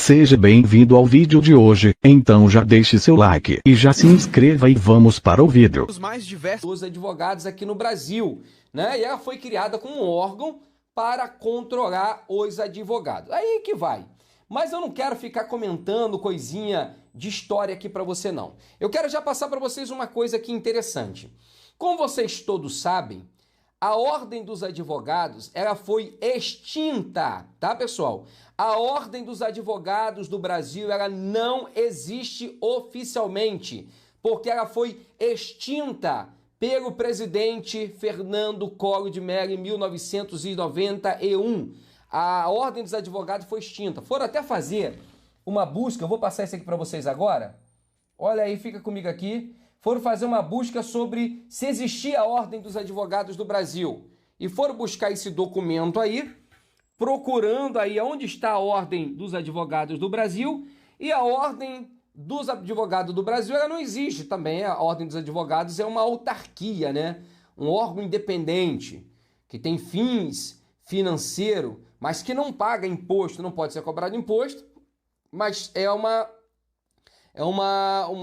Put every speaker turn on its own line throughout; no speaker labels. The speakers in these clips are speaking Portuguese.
Seja bem-vindo ao vídeo de hoje, então já deixe seu like e já se inscreva e vamos para o vídeo.
Os mais diversos advogados aqui no Brasil, né? E ela foi criada como um órgão para controlar os advogados. Aí que vai. Mas eu não quero ficar comentando coisinha de história aqui para você não. Eu quero já passar para vocês uma coisa aqui interessante. Como vocês todos sabem, a Ordem dos Advogados, ela foi extinta, tá, pessoal? A Ordem dos Advogados do Brasil, ela não existe oficialmente, porque ela foi extinta pelo presidente Fernando Collor de Mello em 1991. A Ordem dos Advogados foi extinta. Foram até fazer uma busca, eu vou passar isso aqui para vocês agora. Olha aí, fica comigo aqui. Foram fazer uma busca sobre se existia a Ordem dos Advogados do Brasil. E foram buscar esse documento aí, procurando aí onde está a Ordem dos Advogados do Brasil. E a Ordem dos Advogados do Brasil, ela não existe também. A Ordem dos Advogados é uma autarquia, né? Um órgão independente, que tem fins financeiros, mas que não paga imposto, não pode ser cobrado imposto, mas é uma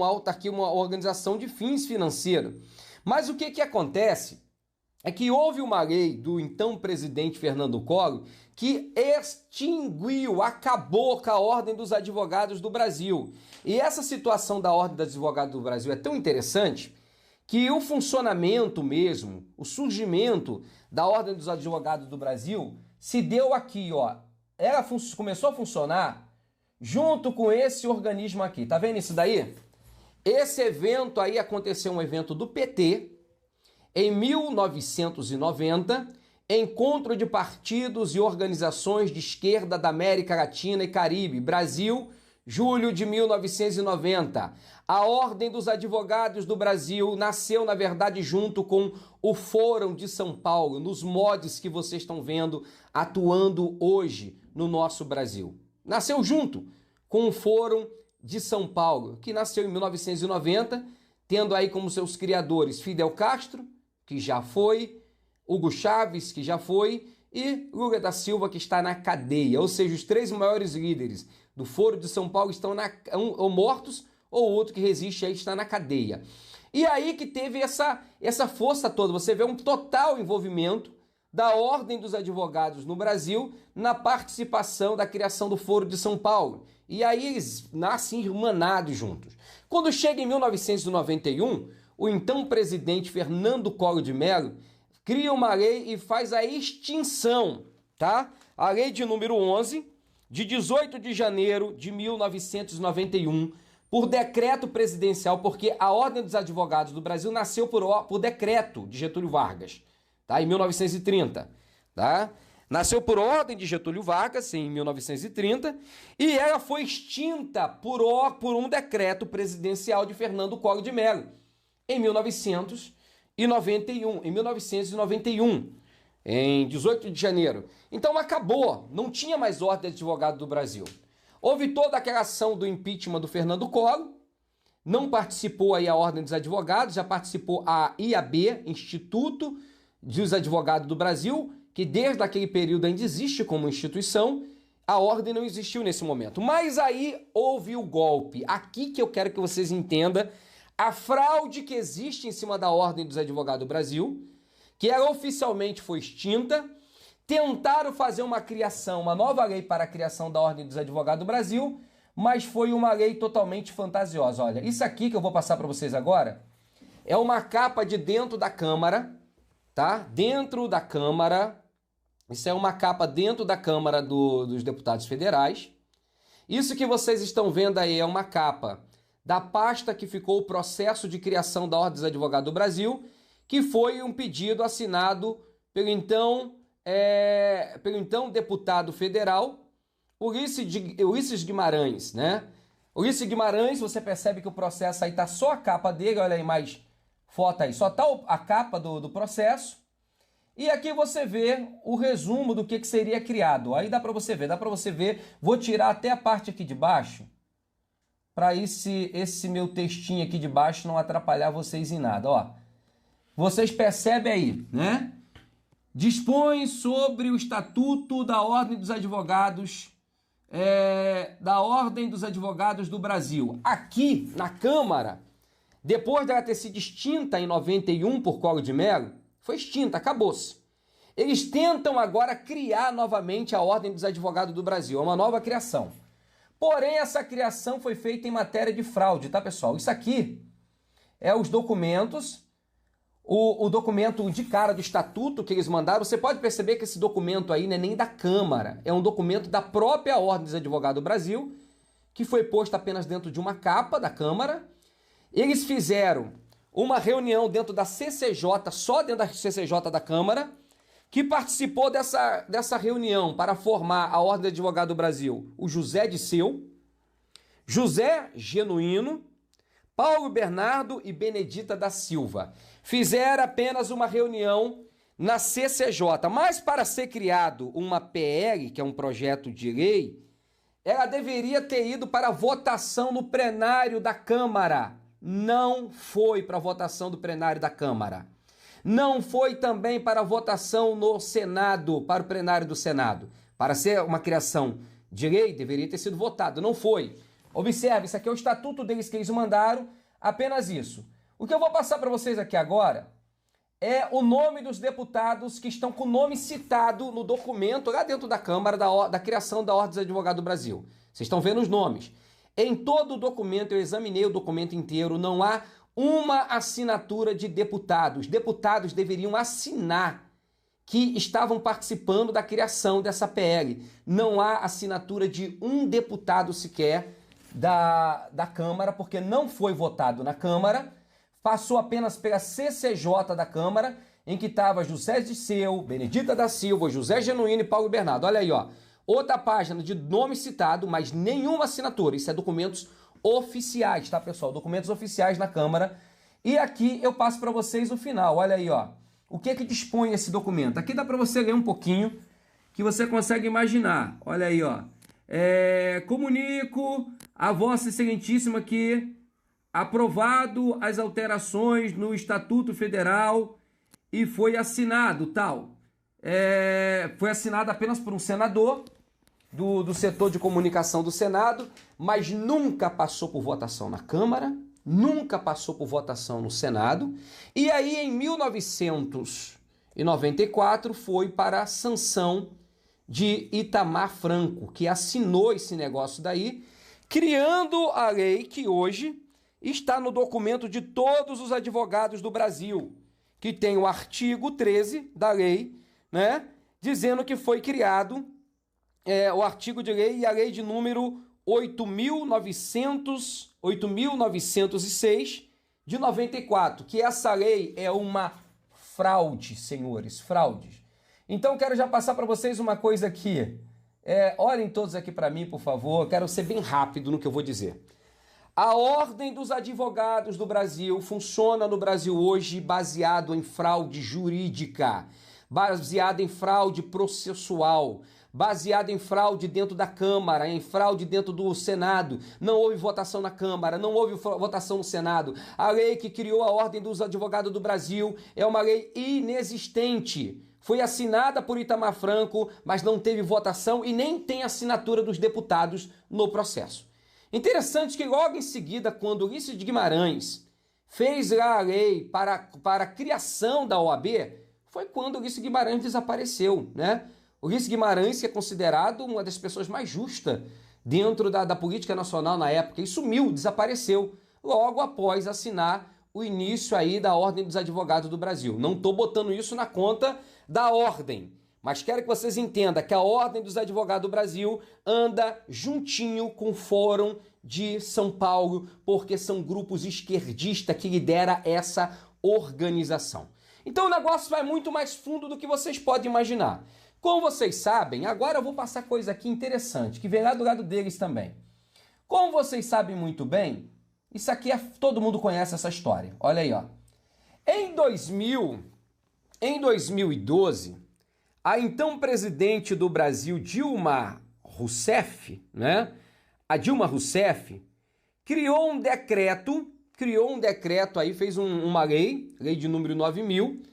autarquia, uma organização de fins financeiros. Mas o que acontece é que houve uma lei do então presidente Fernando Collor que extinguiu, acabou com a Ordem dos Advogados do Brasil. E essa situação da Ordem dos Advogados do Brasil é tão interessante que o funcionamento mesmo, o surgimento da Ordem dos Advogados do Brasil se deu aqui, ó. Ela começou a funcionar junto com esse organismo aqui. Tá vendo isso daí? Esse evento aí aconteceu, um evento do PT, em 1990, Encontro de Partidos e Organizações de Esquerda da América Latina e Caribe, Brasil, julho de 1990. A Ordem dos Advogados do Brasil nasceu, na verdade, junto com o Fórum de São Paulo, nos moldes que vocês estão vendo atuando hoje no nosso Brasil. Nasceu junto com o Fórum de São Paulo, que nasceu em 1990, tendo aí como seus criadores Fidel Castro, que já foi, Hugo Chávez, que já foi, e Lula da Silva, que está na cadeia. Ou seja, os três maiores líderes do Fórum de São Paulo estão ou mortos, ou outro que resiste aí está na cadeia. E aí que teve essa força toda. Você vê um total envolvimento da Ordem dos Advogados no Brasil na participação da criação do Fórum de São Paulo. E aí eles nascem irmanados juntos. Quando chega em 1991, o então presidente Fernando Collor de Mello cria uma lei e faz a extinção, tá? A lei de número 11, de 18 de janeiro de 1991, por decreto presidencial, porque a Ordem dos Advogados do Brasil nasceu por decreto de Getúlio Vargas, tá? Em 1930, tá? Nasceu por ordem de Getúlio Vargas, em 1930, e ela foi extinta por um decreto presidencial de Fernando Collor de Mello, em 1991, em 18 de janeiro. Então acabou, não tinha mais Ordem de Advogado do Brasil. Houve toda aquela ação do impeachment do Fernando Collor, não participou aí a Ordem dos Advogados, já participou a IAB, Instituto dos Advogados do Brasil, que desde aquele período ainda existe como instituição. A ordem não existiu nesse momento. Mas aí houve o golpe. Aqui que eu quero que vocês entendam a fraude que existe em cima da Ordem dos Advogados do Brasil, que ela oficialmente foi extinta. Tentaram fazer uma nova lei para a criação da Ordem dos Advogados do Brasil, mas foi uma lei totalmente fantasiosa. Olha, isso aqui que eu vou passar para vocês agora é uma capa de dentro da Câmara, tá? Dentro da Câmara. Isso é uma capa dentro da Câmara dos Deputados Federais. Isso que vocês estão vendo aí é uma capa da pasta que ficou o processo de criação da Ordem dos Advogados do Brasil, que foi um pedido assinado pelo então deputado federal Ulisses Guimarães, né? Ulisses Guimarães, você percebe que o processo aí tá só a capa dele, olha aí mais foto aí, só tá a capa do processo. E aqui você vê o resumo do que seria criado. Aí dá para você ver, vou tirar até a parte aqui de baixo, para esse meu textinho aqui de baixo não atrapalhar vocês em nada, ó. Vocês percebem aí, né? Dispõe sobre o Estatuto da Ordem dos Advogados da Ordem dos Advogados do Brasil. Aqui, na Câmara, depois dela ter sido extinta em 91 por Collor de Mello, foi extinta, acabou-se. Eles tentam agora criar novamente a Ordem dos Advogados do Brasil, é uma nova criação. Porém, essa criação foi feita em matéria de fraude, tá, pessoal? Isso aqui é os documentos, o documento de cara do estatuto que eles mandaram. Você pode perceber que esse documento aí não é nem da Câmara, é um documento da própria Ordem dos Advogados do Brasil, que foi posto apenas dentro de uma capa da Câmara. Eles fizeram uma reunião dentro da CCJ, só dentro da CCJ da Câmara, que participou dessa reunião para formar a Ordem dos Advogados do Brasil, o José Disseu, José Genuíno, Paulo Bernardo e Benedita da Silva. Fizeram apenas uma reunião na CCJ, mas para ser criado uma PL, que é um projeto de lei, ela deveria ter ido para votação no plenário da Câmara. Não foi para votação do plenário da Câmara. Não foi também para votação no Senado, para o plenário do Senado. Para ser uma criação de lei, deveria ter sido votado. Não foi. Observe, isso aqui é o estatuto deles que eles mandaram, apenas isso. O que eu vou passar para vocês aqui agora é o nome dos deputados que estão com o nome citado no documento lá dentro da Câmara da criação da Ordem dos Advogados do Brasil. Vocês estão vendo os nomes. Em todo o documento, eu examinei o documento inteiro, não há uma assinatura de deputados. Deputados deveriam assinar que estavam participando da criação dessa PL. Não há assinatura de um deputado sequer da Câmara, porque não foi votado na Câmara, passou apenas pela CCJ da Câmara, em que estava José Disseu, Benedita da Silva, José Genuíno e Paulo Bernardo. Olha aí, ó. Outra página de nome citado, mas nenhuma assinatura. Isso é documentos oficiais, tá, pessoal? Documentos oficiais na Câmara. E aqui eu passo para vocês o final. Olha aí, ó. O que é que dispõe esse documento? Aqui dá para você ler um pouquinho, que você consegue imaginar. Olha aí, ó. Comunico a Vossa Excelentíssima que aprovado as alterações no Estatuto Federal e foi assinado, tal. Foi assinado apenas por um senador do setor de comunicação do Senado, mas nunca passou por votação na Câmara, nunca passou por votação no Senado. E aí, em 1994, foi para a sanção de Itamar Franco, que assinou esse negócio daí, criando a lei que hoje está no documento de todos os advogados do Brasil, que tem o artigo 13 da lei, né, dizendo que foi criado o artigo de lei e a lei de número 8.906 de 94, que essa lei é uma fraude, senhores, fraude. Então quero já passar para vocês uma coisa aqui. Olhem todos aqui para mim, por favor, quero ser bem rápido no que eu vou dizer. A Ordem dos Advogados do Brasil funciona no Brasil hoje baseado em fraude jurídica, baseado em fraude processual, baseado em fraude dentro da Câmara, em fraude dentro do Senado. Não houve votação na Câmara, não houve votação no Senado. A lei que criou a Ordem dos Advogados do Brasil é uma lei inexistente. Foi assinada por Itamar Franco, mas não teve votação e nem tem assinatura dos deputados no processo. Interessante que logo em seguida, quando Ulisses de Guimarães fez lá a lei para a criação da OAB, foi quando Ulisses Guimarães desapareceu, né? Ulisses Guimarães, que é considerado uma das pessoas mais justas dentro da política nacional na época, e sumiu, desapareceu, logo após assinar o início aí da Ordem dos Advogados do Brasil. Não estou botando isso na conta da Ordem, mas quero que vocês entendam que a Ordem dos Advogados do Brasil anda juntinho com o Fórum de São Paulo, porque são grupos esquerdistas que lideram essa organização. Então o negócio vai muito mais fundo do que vocês podem imaginar. Como vocês sabem, agora eu vou passar coisa aqui interessante, que vem lá do lado deles também. Como vocês sabem muito bem, isso aqui todo mundo conhece essa história. Olha aí, ó. Em 2012, a então presidente do Brasil, Dilma Rousseff, né? A Dilma Rousseff criou um decreto aí, fez uma lei de número 9.000,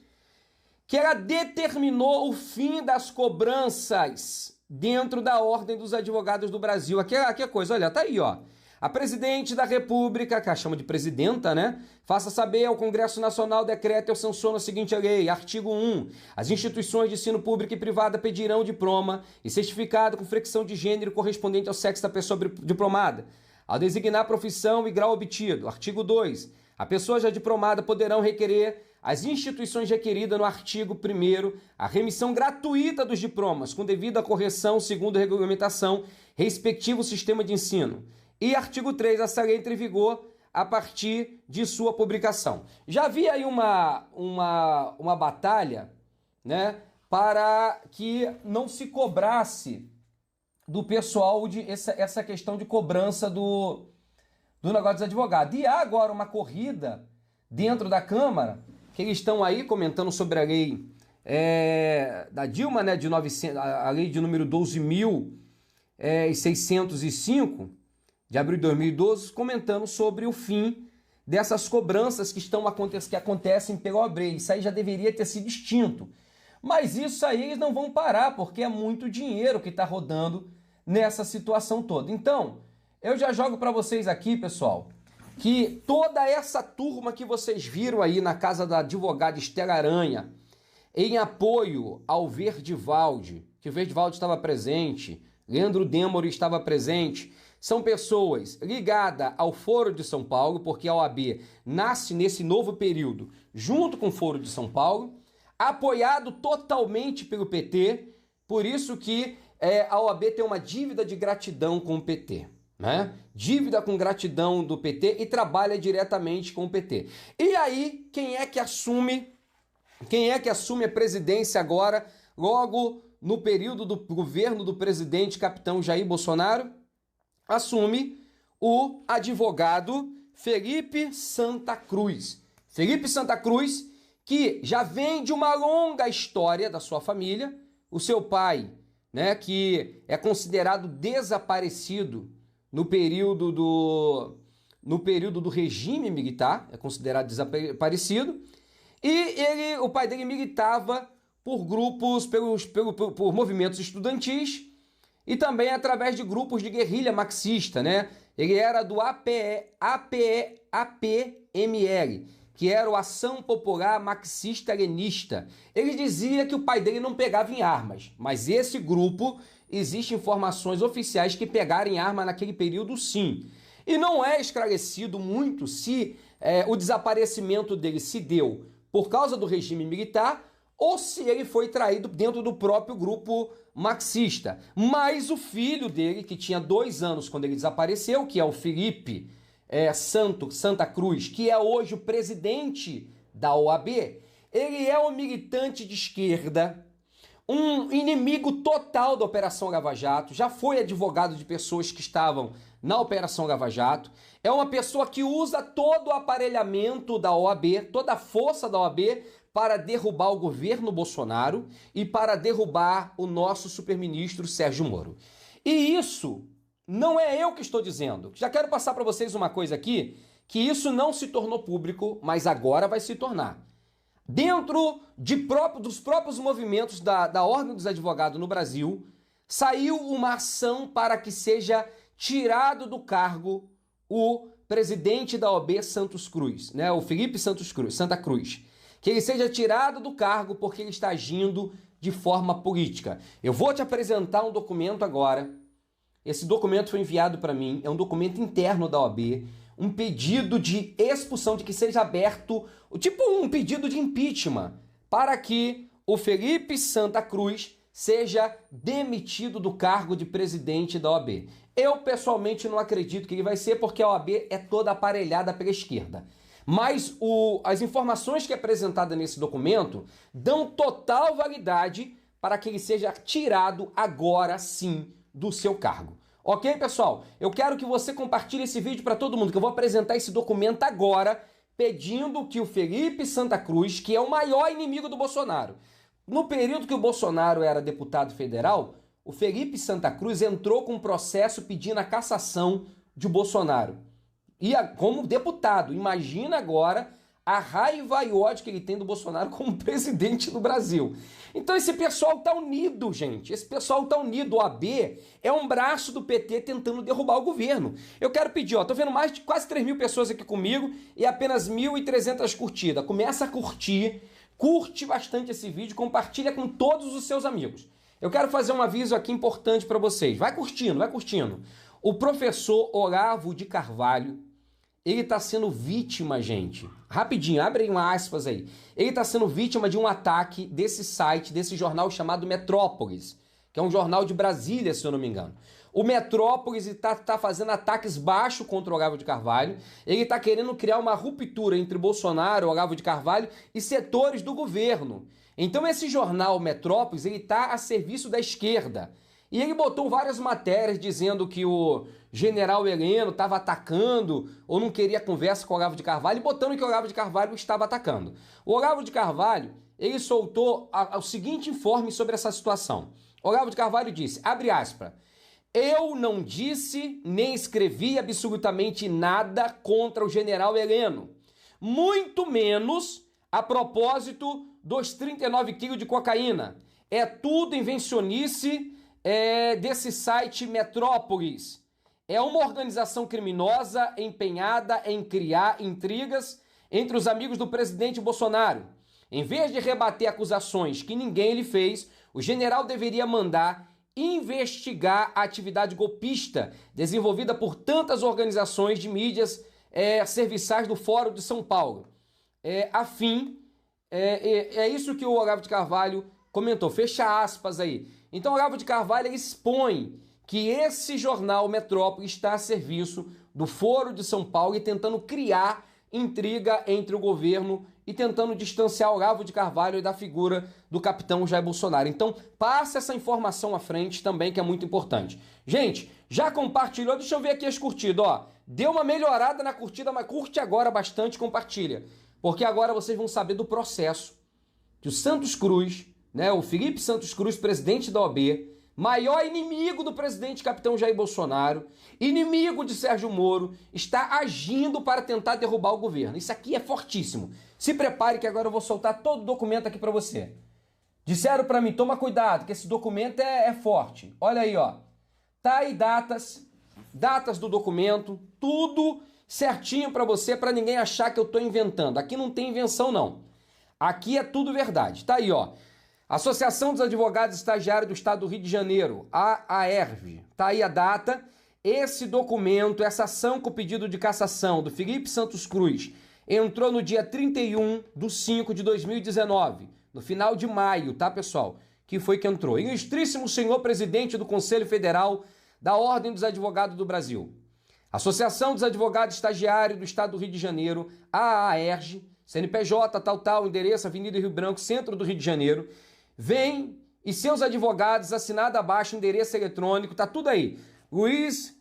que ela determinou o fim das cobranças dentro da Ordem dos Advogados do Brasil. Aqui é coisa, olha, tá aí, ó. A presidente da República, que a chama de presidenta, né? Faça saber ao Congresso Nacional, decreta ou sanciona a seguinte lei. Artigo 1. As instituições de ensino público e privada pedirão diploma e certificado com flexão de gênero correspondente ao sexo da pessoa diplomada, ao designar profissão e grau obtido. Artigo 2. A pessoa já diplomada poderão requerer as instituições requeridas no artigo 1º a remissão gratuita dos diplomas, com devida correção segundo a regulamentação, respectivo sistema de ensino. E artigo 3, essa lei entra em vigor a partir de sua publicação. Já havia aí uma batalha, né, para que não se cobrasse do pessoal essa questão de cobrança do negócio dos advogados. E há agora uma corrida dentro da Câmara, que eles estão aí comentando sobre a lei da Dilma, né, a lei de número 12.605, de abril de 2012, comentando sobre o fim dessas cobranças que acontecem pelo OAB. Isso aí já deveria ter sido extinto. Mas isso aí eles não vão parar, porque é muito dinheiro que está rodando nessa situação toda. Então, eu já jogo para vocês aqui, pessoal, que toda essa turma que vocês viram aí na casa da advogada Estela Aranha, em apoio ao Verdivalde, que o Verdivalde estava presente, Leandro Demore estava presente, são pessoas ligadas ao Foro de São Paulo, porque a OAB nasce nesse novo período junto com o Foro de São Paulo, apoiado totalmente pelo PT, por isso que a OAB tem uma dívida de gratidão com o PT, né? Dívida com gratidão do PT e trabalha diretamente com o PT. E aí, quem é que assume a presidência agora, logo no período do governo do presidente capitão Jair Bolsonaro? Assume o advogado Felipe Santa Cruz. Felipe Santa Cruz, que já vem de uma longa história da sua família. O seu pai, né, que é considerado desaparecido no período do regime militar, é considerado desaparecido. E o pai dele militava por grupos, por movimentos estudantis, e também através de grupos de guerrilha marxista, né? Ele era do APML, que era o Ação Popular Marxista-Leninista. Ele dizia que o pai dele não pegava em armas, mas esse grupo, existem informações oficiais que pegaram em arma naquele período, sim. E não é esclarecido muito se o desaparecimento dele se deu por causa do regime militar ou se ele foi traído dentro do próprio grupo marxista. Mas o filho dele, que tinha 2 anos quando ele desapareceu, que é o Felipe Santa Cruz, que é hoje o presidente da OAB, ele é um militante de esquerda, um inimigo total da Operação Lava Jato, já foi advogado de pessoas que estavam na Operação Lava Jato, é uma pessoa que usa todo o aparelhamento da OAB, toda a força da OAB, para derrubar o governo Bolsonaro e para derrubar o nosso superministro Sérgio Moro. E isso não é eu que estou dizendo. Já quero passar para vocês uma coisa aqui, que isso não se tornou público, mas agora vai se tornar. Dentro dos próprios movimentos da Ordem dos Advogados no Brasil, saiu uma ação para que seja tirado do cargo o presidente da OAB Santos Cruz, né? O Felipe Santa Cruz. Que ele seja tirado do cargo porque ele está agindo de forma política. Eu vou te apresentar um documento agora. Esse documento foi enviado para mim, é um documento interno da OAB, um pedido de expulsão, de que seja aberto, tipo um pedido de impeachment, para que o Felipe Santa Cruz seja demitido do cargo de presidente da OAB. Eu, pessoalmente, não acredito que ele vai ser, porque a OAB é toda aparelhada pela esquerda. Mas as informações que é apresentada nesse documento dão total validade para que ele seja tirado agora sim do seu cargo. Ok, pessoal? Eu quero que você compartilhe esse vídeo para todo mundo, que eu vou apresentar esse documento agora, pedindo que o Felipe Santa Cruz, que é o maior inimigo do Bolsonaro, no período que o Bolsonaro era deputado federal, o Felipe Santa Cruz entrou com um processo pedindo a cassação de Bolsonaro. E como deputado, imagina agora a raiva e o ódio que ele tem do Bolsonaro como presidente do Brasil. Então esse pessoal tá unido, gente. Esse pessoal tá unido. O AB é um braço do PT tentando derrubar o governo. Eu quero pedir, ó, tô vendo mais de quase 3 mil pessoas aqui comigo e apenas 1.300 curtidas. Começa a curtir, curte bastante esse vídeo, compartilha com todos os seus amigos. Eu quero fazer um aviso aqui importante para vocês. Vai curtindo, vai curtindo. O professor Olavo de Carvalho, ele está sendo vítima, gente. Rapidinho, abre uma aspas aí. Ele está sendo vítima de um ataque desse site, desse jornal chamado Metrópolis, que é um jornal de Brasília, se eu não me engano. O Metrópolis está fazendo ataques baixos contra o Olavo de Carvalho. Ele está querendo criar uma ruptura entre Bolsonaro, Olavo de Carvalho e setores do governo. Então esse jornal Metrópolis, ele está a serviço da esquerda. E ele botou várias matérias dizendo que o general Heleno estava atacando ou não queria conversa com o Olavo de Carvalho e botando que o Olavo de Carvalho estava atacando. O Olavo de Carvalho, ele soltou o seguinte informe sobre essa situação. O Olavo de Carvalho disse, abre aspas, eu não disse nem escrevi absolutamente nada contra o general Heleno, muito menos a propósito dos 39 quilos de cocaína. É tudo invencionice desse site Metrópolis. É uma organização criminosa empenhada em criar intrigas entre os amigos do presidente Bolsonaro. Em vez de rebater acusações que ninguém lhe fez, o general deveria mandar investigar a atividade golpista desenvolvida por tantas organizações de mídias serviçais do Fórum de São Paulo. É isso que o Olavo de Carvalho comentou, fecha aspas aí. Então o Olavo de Carvalho expõe que esse jornal Metrópole está a serviço do Foro de São Paulo e tentando criar intriga entre o governo e tentando distanciar o Olavo de Carvalho da figura do capitão Jair Bolsonaro. Então passa essa informação à frente também, que é muito importante. Gente, já compartilhou? Deixa eu ver aqui as curtidas, ó. Deu uma melhorada na curtida, mas curte agora bastante, compartilha. Porque agora vocês vão saber do processo que o Santos Cruz, o Felipe Santos Cruz, presidente da OAB, maior inimigo do presidente capitão Jair Bolsonaro, inimigo de Sérgio Moro, está agindo para tentar derrubar o governo. Isso aqui é fortíssimo. Se prepare que agora eu vou soltar todo o documento aqui para você. Disseram para mim, toma cuidado, que esse documento é forte. Olha aí, ó. Tá aí datas do documento, tudo certinho para você, para ninguém achar que eu tô inventando. Aqui não tem invenção, não. Aqui é tudo verdade. Tá aí, ó. Associação dos Advogados Estagiários do Estado do Rio de Janeiro, a AERV. Tá aí a data. Esse documento, essa ação com pedido de cassação do Felipe Santos Cruz, entrou no dia 31/5/2019, no final de maio, tá, pessoal? Que foi que entrou. Ilustríssimo senhor presidente do Conselho Federal da Ordem dos Advogados do Brasil. Associação dos Advogados Estagiários do Estado do Rio de Janeiro, a AERJ, CNPJ, endereço Avenida Rio Branco, centro do Rio de Janeiro, vem e seus advogados, assinado abaixo, endereço eletrônico, tá tudo aí. Luiz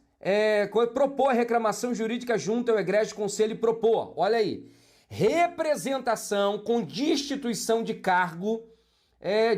propor reclamação jurídica junto ao egrégio conselho e propor, olha aí, representação com destituição de cargo,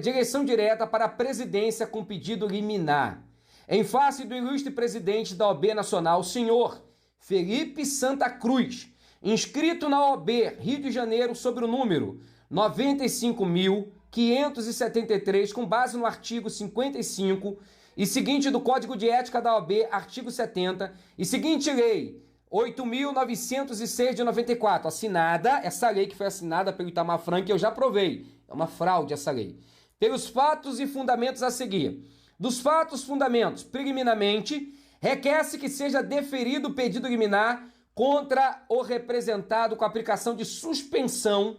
direção direta para a presidência com pedido liminar. Em face do ilustre presidente da OAB Nacional, senhor Felipe Santa Cruz, inscrito na OAB Rio de Janeiro sob o número 95.573, com base no artigo 55 e seguinte do Código de Ética da OAB, artigo 70, e seguinte lei 8.906 de 94, assinada, essa lei que foi assinada pelo Itamar Franco, eu já provei, é uma fraude essa lei, pelos fatos e fundamentos a seguir. Dos fatos, fundamentos, preliminarmente, requer-se que seja deferido o pedido liminar contra o representado com aplicação de suspensão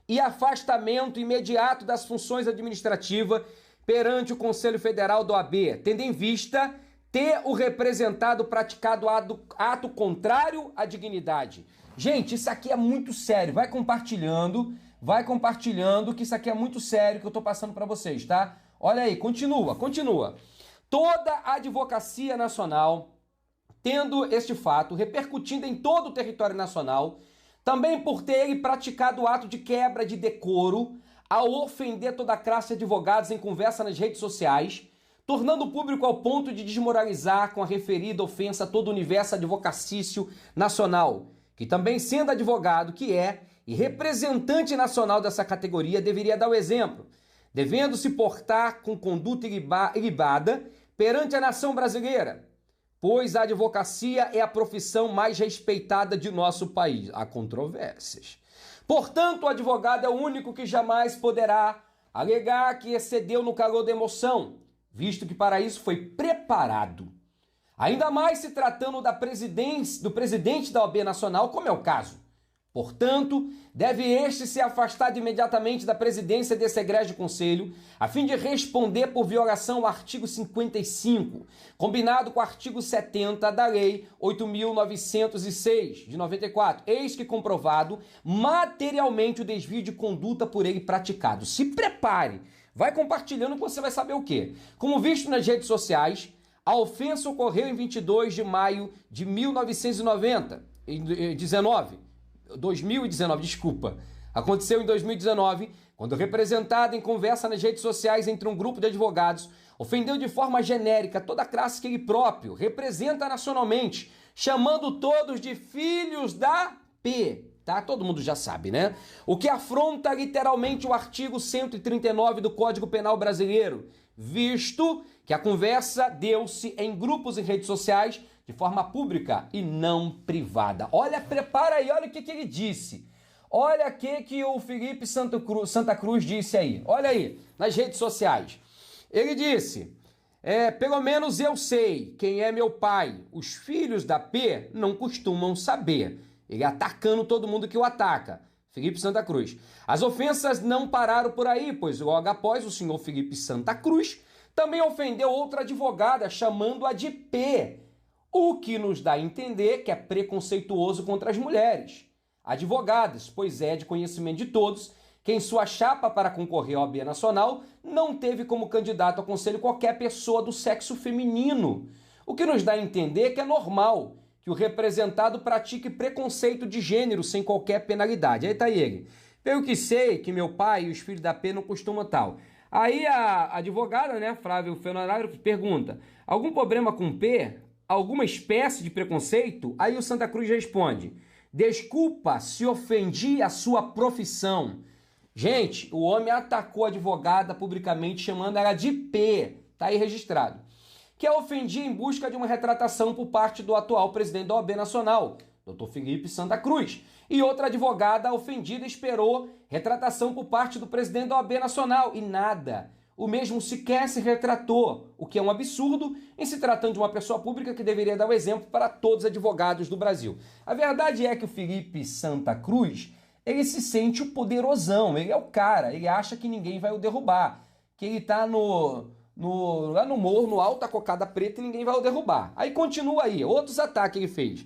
e afastamento imediato das funções administrativas perante o Conselho Federal da OAB, tendo em vista ter o representado praticado ato contrário à dignidade. Gente, isso aqui é muito sério. Vai compartilhando, que isso aqui é muito sério que eu tô passando para vocês, tá? Olha aí, continua. Toda a advocacia nacional, tendo este fato repercutindo em todo o território nacional, também por ter ele praticado ato de quebra de decoro ao ofender toda a classe de advogados em conversa nas redes sociais, tornando público ao ponto de desmoralizar com a referida ofensa todo o universo advocacício nacional, que também sendo advogado que e representante nacional dessa categoria deveria dar o exemplo, devendo se portar com conduta ilibada perante a nação brasileira, pois a advocacia é a profissão mais respeitada de nosso país. Há controvérsias. Portanto, o advogado é o único que jamais poderá alegar que excedeu no calor da emoção, visto que para isso foi preparado. Ainda mais se tratando do presidente da OAB Nacional, como é o caso. Portanto, deve este se afastar imediatamente da presidência desse egrégio conselho, a fim de responder por violação ao artigo 55, combinado com o artigo 70 da Lei 8.906, de 94, eis que comprovado materialmente o desvio de conduta por ele praticado. Se prepare, vai compartilhando que você vai saber o quê. Como visto nas redes sociais, a ofensa ocorreu em 22 de maio de 2019, desculpa. Aconteceu em 2019, quando representado em conversa nas redes sociais entre um grupo de advogados, ofendeu de forma genérica toda a classe que ele próprio representa nacionalmente, chamando todos de filhos da P. Tá? Todo mundo já sabe, né? O que afronta literalmente o artigo 139 do Código Penal brasileiro, visto que a conversa deu-se em grupos e redes sociais de forma pública e não privada. Olha, prepara aí, olha o que ele disse. Olha o que o Felipe Santa Cruz disse aí. Olha aí, nas redes sociais. Ele disse, pelo menos eu sei quem é meu pai. Os filhos da P não costumam saber. Ele atacando todo mundo que o ataca. Felipe Santa Cruz. As ofensas não pararam por aí, pois logo após o senhor Felipe Santa Cruz também ofendeu outra advogada, chamando-a de P, o que nos dá a entender que é preconceituoso contra as mulheres. Advogadas, pois é de conhecimento de todos que em sua chapa para concorrer à OAB Nacional não teve como candidato ao conselho qualquer pessoa do sexo feminino, o que nos dá a entender que é normal que o representado pratique preconceito de gênero sem qualquer penalidade. Aí tá ele. Pelo que sei que meu pai e os filhos da P não costumam tal. Aí a advogada, né, Flávio Fenorário, pergunta, algum problema com P? Alguma espécie de preconceito? Aí o Santa Cruz responde, desculpa se ofendi a sua profissão. Gente, o homem atacou a advogada publicamente chamando ela de P. Tá aí registrado. Que a ofendia em busca de uma retratação por parte do atual presidente da OAB Nacional, Dr. Felipe Santa Cruz. E outra advogada ofendida esperou retratação por parte do presidente da OAB Nacional. E nada. O mesmo sequer se retratou, o que é um absurdo em se tratando de uma pessoa pública que deveria dar o exemplo para todos os advogados do Brasil. A verdade é que o Felipe Santa Cruz, ele se sente o poderosão, ele é o cara, ele acha que ninguém vai o derrubar, que ele está lá no morro, no alto da cocada preta e ninguém vai o derrubar. Aí continua aí, outros ataques ele fez.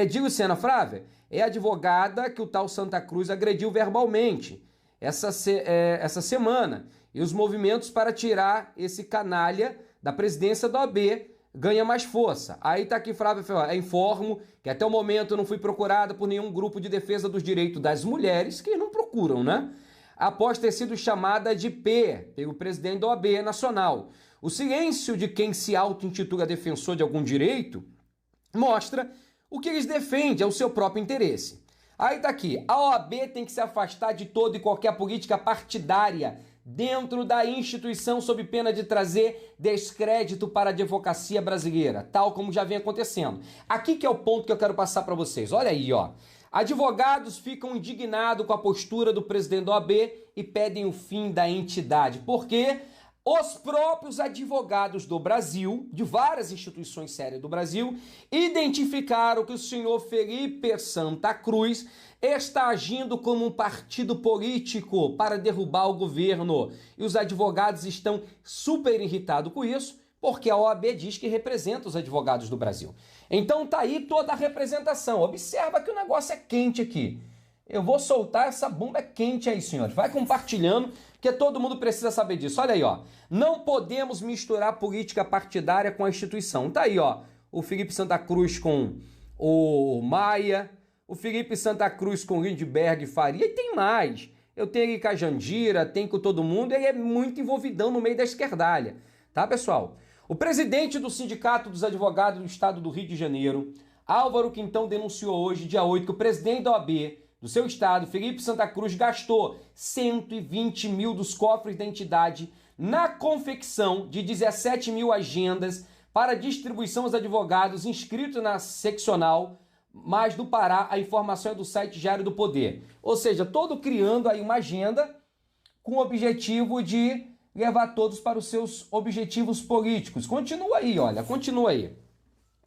De Luciana Flávia, é a advogada que o tal Santa Cruz agrediu verbalmente essa semana. E os movimentos para tirar esse canalha da presidência da OAB ganha mais força. Aí tá aqui, Flávia, informo que até o momento eu não fui procurada por nenhum grupo de defesa dos direitos das mulheres, que não procuram, né? Após ter sido chamada de P pelo presidente da OAB Nacional. O silêncio de quem se auto-intitula defensor de algum direito mostra o que eles defendem é o seu próprio interesse. Aí tá aqui, a OAB tem que se afastar de toda e qualquer política partidária dentro da instituição sob pena de trazer descrédito para a advocacia brasileira, tal como já vem acontecendo. Aqui que é o ponto que eu quero passar para vocês. Olha aí, ó. Advogados ficam indignados com a postura do presidente da OAB e pedem o fim da entidade. Porque os próprios advogados do Brasil, de várias instituições sérias do Brasil, identificaram que o senhor Felipe Santa Cruz está agindo como um partido político para derrubar o governo. E os advogados estão super irritados com isso, porque a OAB diz que representa os advogados do Brasil. Então tá aí toda a representação. Observa que o negócio é quente aqui. Eu vou soltar essa bomba quente aí, senhores. Vai compartilhando, que todo mundo precisa saber disso. Olha aí, ó. Não podemos misturar política partidária com a instituição. Tá aí, ó. O Felipe Santa Cruz com o Maia, o Felipe Santa Cruz com Lindbergh Faria, e tem mais. Eu tenho ele com a Jandira, tem com todo mundo, ele é muito envolvidão no meio da esquerdalha. Tá, pessoal? O presidente do Sindicato dos Advogados do Estado do Rio de Janeiro, Álvaro Quintão, denunciou hoje, dia 8, que o presidente da OAB, do seu estado, Felipe Santa Cruz, gastou 120 mil dos cofres da entidade na confecção de 17 mil agendas para distribuição aos advogados inscritos na seccional, mas do Pará, a informação é do site Diário do Poder. Ou seja, todo criando aí uma agenda com o objetivo de levar todos para os seus objetivos políticos. Continua aí, olha, continua aí.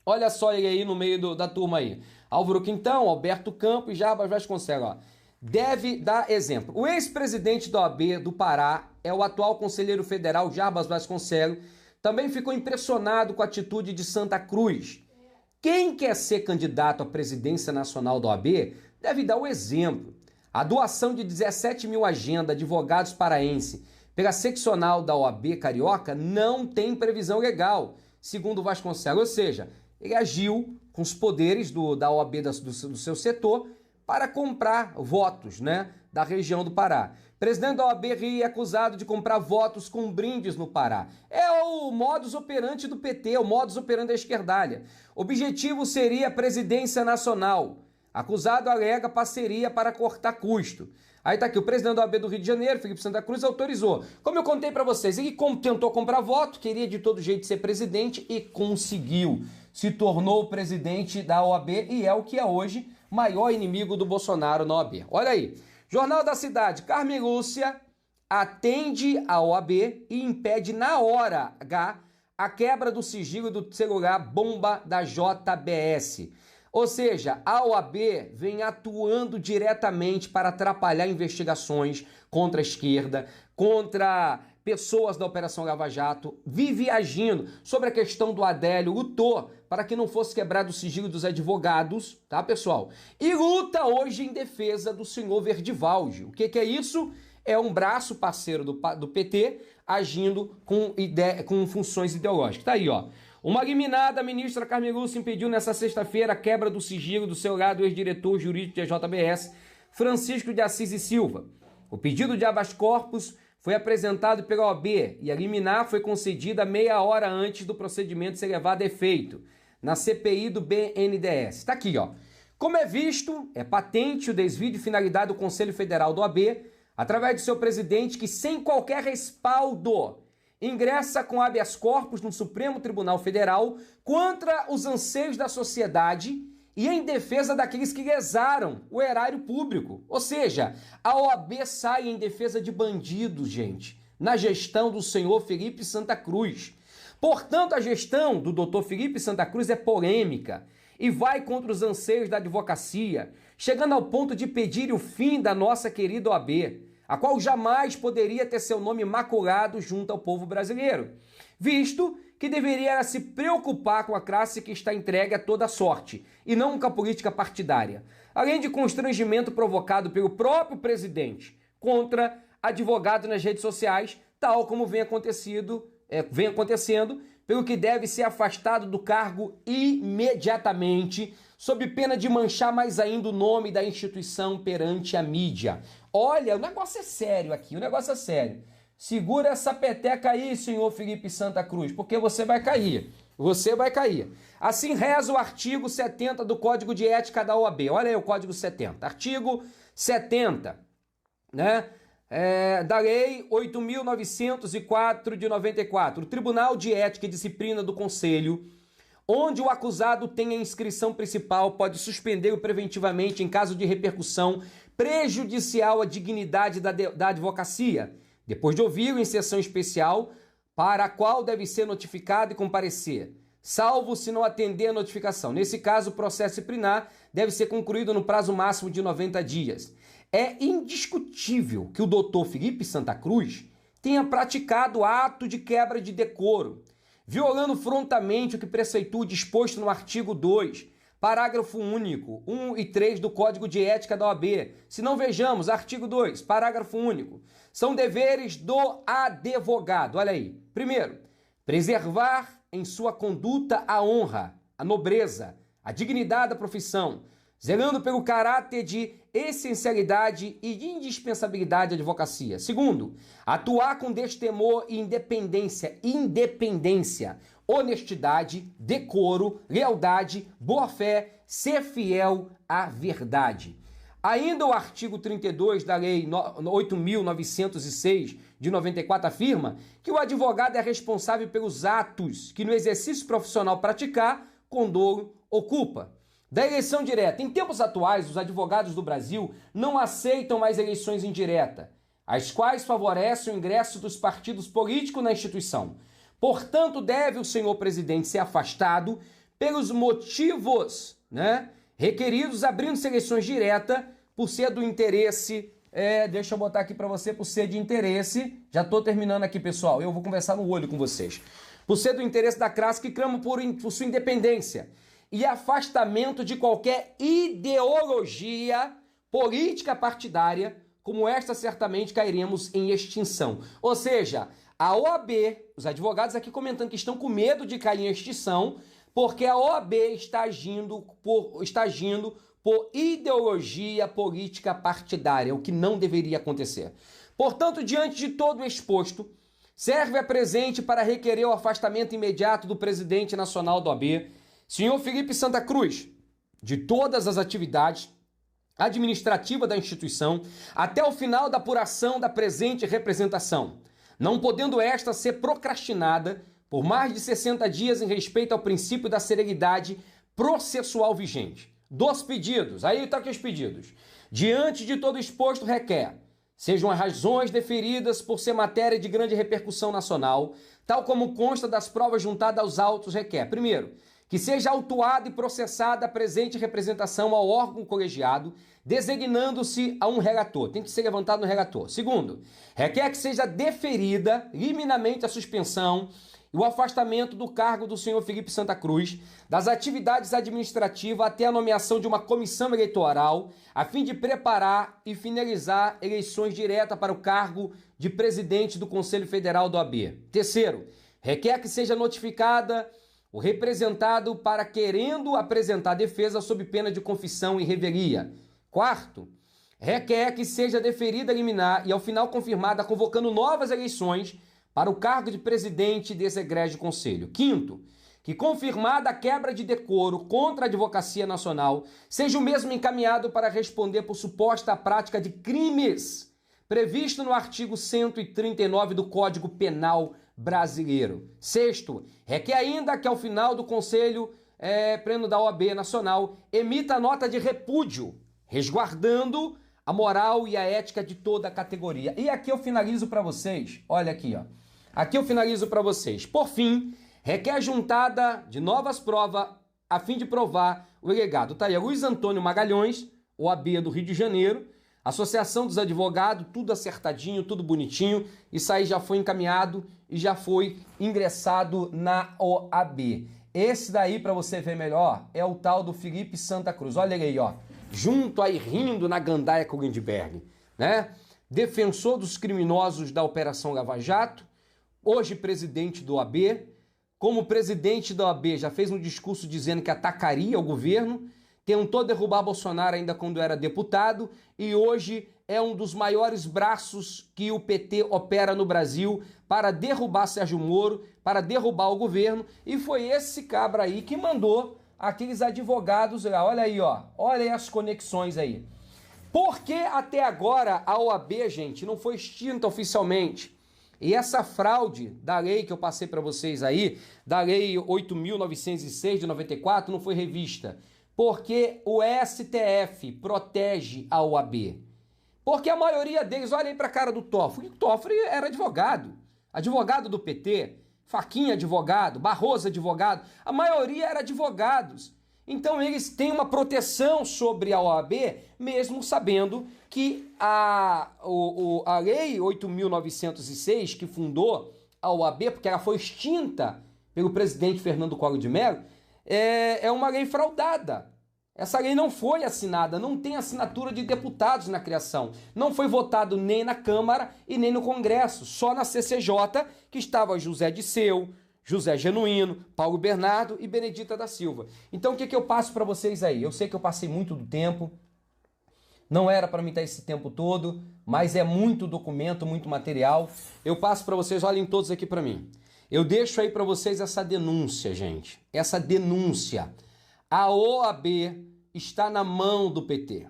Olha só ele aí no meio da turma aí. Álvaro Quintão, Alberto Campos e Jarbas Vasconcelos, ó. Deve dar exemplo. O ex-presidente da OAB do Pará é o atual conselheiro federal Jarbas Vasconcelos. Também ficou impressionado com a atitude de Santa Cruz. Quem quer ser candidato à presidência nacional da OAB deve dar o exemplo. A doação de 17 mil agendas advogados paraense pela seccional da OAB Carioca não tem previsão legal, segundo Vasconcelos. Ou seja, ele agiu com os poderes da OAB do seu setor para comprar votos, né, da região do Pará. Presidente da OAB é acusado de comprar votos com brindes no Pará. É o modus operandi do PT, o modus operandi da esquerdalha. Objetivo seria a presidência nacional. Acusado alega parceria para cortar custo. Aí tá aqui, o presidente da OAB do Rio de Janeiro, Felipe Santa Cruz, autorizou. Como eu contei para vocês, ele tentou comprar voto, queria de todo jeito ser presidente e conseguiu. Se tornou o presidente da OAB e é o que é hoje, maior inimigo do Bolsonaro na OAB. Olha aí, Jornal da Cidade, Carmen Lúcia atende a OAB e impede na hora H a quebra do sigilo do celular bomba da JBS. Ou seja, a OAB vem atuando diretamente para atrapalhar investigações contra a esquerda, contra pessoas da Operação Lava Jato, vive agindo sobre a questão do Adélio, lutou para que não fosse quebrado o sigilo dos advogados, tá, pessoal? E luta hoje em defesa do senhor Verdivaldi. O que é isso? É um braço parceiro do PT agindo com funções ideológicas. Tá aí, ó. Uma liminar da ministra Carmen Lúcia impediu nessa sexta-feira a quebra do sigilo do celular do ex-diretor jurídico da JBS, Francisco de Assis e Silva. O pedido de habeas corpus foi apresentado pela OAB e a liminar foi concedida meia hora antes do procedimento ser levado a efeito, na CPI do BNDES. Está aqui, ó. Como é visto, é patente o desvio de finalidade do Conselho Federal do OAB, através de seu presidente que, sem qualquer respaldo, ingressa com habeas corpus no Supremo Tribunal Federal contra os anseios da sociedade e em defesa daqueles que lesaram o erário público. Ou seja, a OAB sai em defesa de bandidos, gente, na gestão do senhor Felipe Santa Cruz. Portanto, a gestão do doutor Felipe Santa Cruz é polêmica e vai contra os anseios da advocacia, chegando ao ponto de pedir o fim da nossa querida OAB, a qual jamais poderia ter seu nome maculado junto ao povo brasileiro, visto que deveria se preocupar com a classe que está entregue a toda sorte, e não com a política partidária, além de constrangimento provocado pelo próprio presidente contra advogados nas redes sociais, tal como vem acontecendo, pelo que deve ser afastado do cargo imediatamente, sob pena de manchar mais ainda o nome da instituição perante a mídia. Olha, o negócio é sério aqui, o negócio é sério. Segura essa peteca aí, senhor Felipe Santa Cruz, porque você vai cair. Você vai cair. Assim reza o artigo 70 do Código de Ética da OAB. Olha aí o Código 70. Artigo 70, né? Da Lei 8.904 de 94. O Tribunal de Ética e Disciplina do Conselho, onde o acusado tem a inscrição principal, pode suspender-o preventivamente em caso de repercussão prejudicial à dignidade da advocacia, depois de ouvi-lo em sessão especial, para a qual deve ser notificado e comparecer, salvo se não atender a notificação. Nesse caso, o processo disciplinar deve ser concluído no prazo máximo de 90 dias. É indiscutível que o doutor Felipe Santa Cruz tenha praticado ato de quebra de decoro, violando frontalmente o que preceitua o disposto no artigo 2, parágrafo único, 1 e 3 do Código de Ética da OAB. Se não vejamos, artigo 2, parágrafo único. São deveres do advogado. Olha aí. Primeiro, preservar em sua conduta a honra, a nobreza, a dignidade da profissão, zelando pelo caráter de essencialidade e de indispensabilidade da advocacia. Segundo, atuar com destemor e independência, honestidade, decoro, lealdade, boa-fé, ser fiel à verdade. Ainda o artigo 32 da Lei 8.906 de 94 afirma que o advogado é responsável pelos atos que no exercício profissional praticar, com dolo ou culpa. Da eleição direta. Em tempos atuais, os advogados do Brasil não aceitam mais eleições indiretas, as quais favorecem o ingresso dos partidos políticos na instituição. Portanto, deve o senhor presidente ser afastado pelos motivos, requeridos, abrindo eleições diretas por ser do interesse, deixa eu botar aqui para você, por ser de interesse, já estou terminando aqui, pessoal, eu vou conversar no olho com vocês, por ser do interesse da classe que clama por sua independência e afastamento de qualquer ideologia política partidária, como esta certamente cairemos em extinção. Ou seja, a OAB, os advogados aqui comentando que estão com medo de cair em extinção, porque a OAB está agindo por ideologia política partidária, o que não deveria acontecer. Portanto, diante de todo o exposto, serve a presente para requerer o afastamento imediato do presidente nacional da OAB, senhor Felipe Santa Cruz, de todas as atividades administrativas da instituição, até o final da apuração da presente representação, não podendo esta ser procrastinada por mais de 60 dias em respeito ao princípio da celeridade processual vigente. Dos pedidos, aí está aqui os pedidos. Diante de todo exposto, requer, sejam as razões deferidas por ser matéria de grande repercussão nacional, tal como consta das provas juntadas aos autos, requer, primeiro, que seja autuada e processada a presente representação ao órgão colegiado, designando-se a um relator. Tem que ser levantado no relator. Segundo, requer que seja deferida liminarmente a suspensão e o afastamento do cargo do senhor Felipe Santa Cruz das atividades administrativas até a nomeação de uma comissão eleitoral, a fim de preparar e finalizar eleições diretas para o cargo de presidente do Conselho Federal do OAB. Terceiro, requer que seja notificada o representado para querendo apresentar defesa sob pena de confissão e revelia. Quarto, requer que seja deferida a liminar e ao final confirmada convocando novas eleições para o cargo de presidente desse egrégio conselho. Quinto, que confirmada a quebra de decoro contra a Advocacia Nacional, seja o mesmo encaminhado para responder por suposta prática de crimes previsto no artigo 139 do Código Penal Brasileiro. Sexto, requer ainda que ao final do Conselho Pleno da OAB Nacional emita nota de repúdio, resguardando a moral e a ética de toda a categoria. E aqui eu finalizo para vocês, olha aqui, ó. Aqui eu finalizo para vocês. Por fim, requer a juntada de novas provas a fim de provar o legado. Tá aí, Luiz Antônio Magalhães, OAB do Rio de Janeiro, Associação dos Advogados, tudo acertadinho, tudo bonitinho. Isso aí já foi encaminhado e já foi ingressado na OAB. Esse daí, para você ver melhor, é o tal do Felipe Santa Cruz. Olha ele aí, ó. Junto aí, rindo na gandaia com o Lindbergh, né? Defensor dos criminosos da Operação Lava Jato, hoje presidente do OAB. Como presidente da OAB, já fez um discurso dizendo que atacaria o governo, tentou derrubar Bolsonaro ainda quando era deputado e hoje é um dos maiores braços que o PT opera no Brasil para derrubar Sérgio Moro, para derrubar o governo, e foi esse cabra aí que mandou aqueles advogados, olha aí, ó, olha aí as conexões aí. Por que até agora a OAB, gente, não foi extinta oficialmente? E essa fraude da lei que eu passei para vocês aí, da lei 8.906 de 94, não foi revista? Porque o STF protege a OAB. Porque a maioria deles, olha aí para a cara do Toffoli. O Toffoli era advogado. Advogado do PT, Fachin advogado, Barroso advogado. A maioria era advogados. Então eles têm uma proteção sobre a OAB, mesmo sabendo que a lei 8.906, que fundou a OAB, porque ela foi extinta pelo presidente Fernando Collor de Mello, é uma lei fraudada. Essa lei não foi assinada, não tem assinatura de deputados na criação. Não foi votado nem na Câmara e nem no Congresso, só na CCJ, que estava José Disseu, José Genuíno, Paulo Bernardo e Benedita da Silva. Então o que eu passo para vocês aí? Eu sei que eu passei muito do tempo, não era para mim estar esse tempo todo, mas é muito documento, muito material. Eu passo para vocês, olhem todos aqui para mim. Eu deixo aí para vocês essa denúncia, gente. Essa denúncia. A OAB está na mão do PT.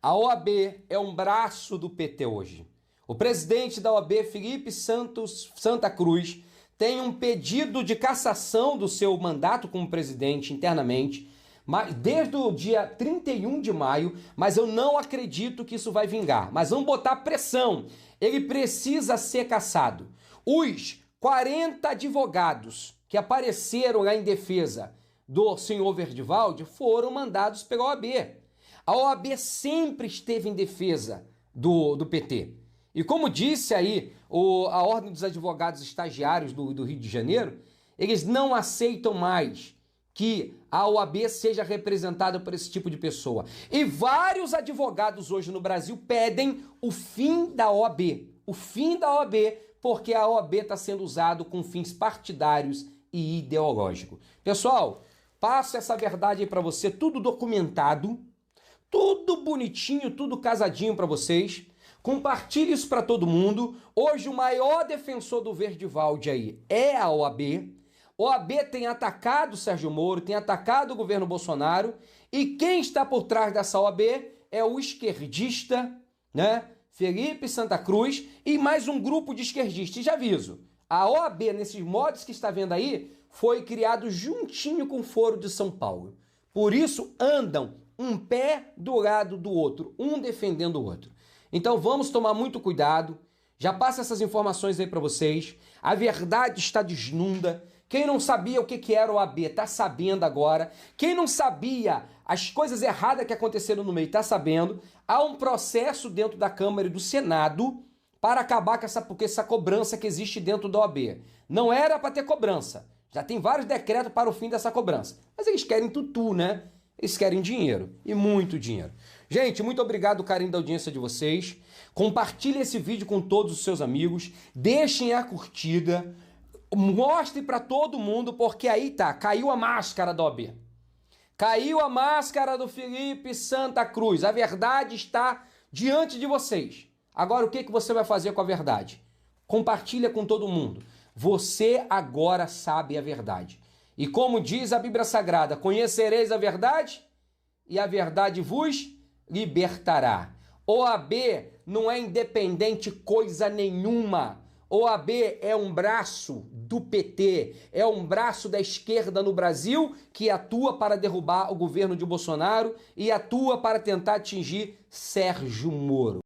A OAB é um braço do PT hoje. O presidente da OAB, Felipe Santa Cruz, tem um pedido de cassação do seu mandato como presidente internamente, desde o dia 31 de maio, mas eu não acredito que isso vai vingar. Mas vamos botar pressão. Ele precisa ser cassado. Os 40 advogados que apareceram lá em defesa do senhor Verdivaldi foram mandados pela OAB. A OAB sempre esteve em defesa do PT. E como disse aí a Ordem dos Advogados Estagiários do Rio de Janeiro, eles não aceitam mais que a OAB seja representada por esse tipo de pessoa. E vários advogados hoje no Brasil pedem o fim da OAB. O fim da OAB, porque a OAB está sendo usada com fins partidários e ideológicos. Pessoal, passo essa verdade aí para você, tudo documentado, tudo bonitinho, tudo casadinho para vocês. Compartilhe isso para todo mundo. Hoje o maior defensor do Verdivaldi aí é a OAB. A OAB tem atacado o Sérgio Moro, tem atacado o governo Bolsonaro. E quem está por trás dessa OAB é o esquerdista, né? Felipe Santa Cruz e mais um grupo de esquerdistas. E já aviso, a OAB, nesses modos que está vendo aí, foi criado juntinho com o Foro de São Paulo. Por isso andam um pé do lado do outro, um defendendo o outro. Então vamos tomar muito cuidado. Já passo essas informações aí para vocês. A verdade está desnunda. Quem não sabia o que era o OAB está sabendo agora. Quem não sabia as coisas erradas que aconteceram no meio está sabendo. Há um processo dentro da Câmara e do Senado para acabar com essa cobrança que existe dentro da OAB. Não era para ter cobrança. Já tem vários decretos para o fim dessa cobrança. Mas eles querem tutu, né? Eles querem dinheiro, e muito dinheiro. Gente, muito obrigado, carinho da audiência de vocês. Compartilhe esse vídeo com todos os seus amigos. Deixem a curtida. Mostre para todo mundo, porque aí tá, caiu a máscara da OAB. Caiu a máscara do Felipe Santa Cruz. A verdade está diante de vocês. Agora, o que você vai fazer com a verdade? Compartilha com todo mundo. Você agora sabe a verdade. E como diz a Bíblia Sagrada, conhecereis a verdade e a verdade vos libertará. OAB não é independente coisa nenhuma. OAB é um braço do PT, é um braço da esquerda no Brasil que atua para derrubar o governo de Bolsonaro e atua para tentar atingir Sérgio Moro.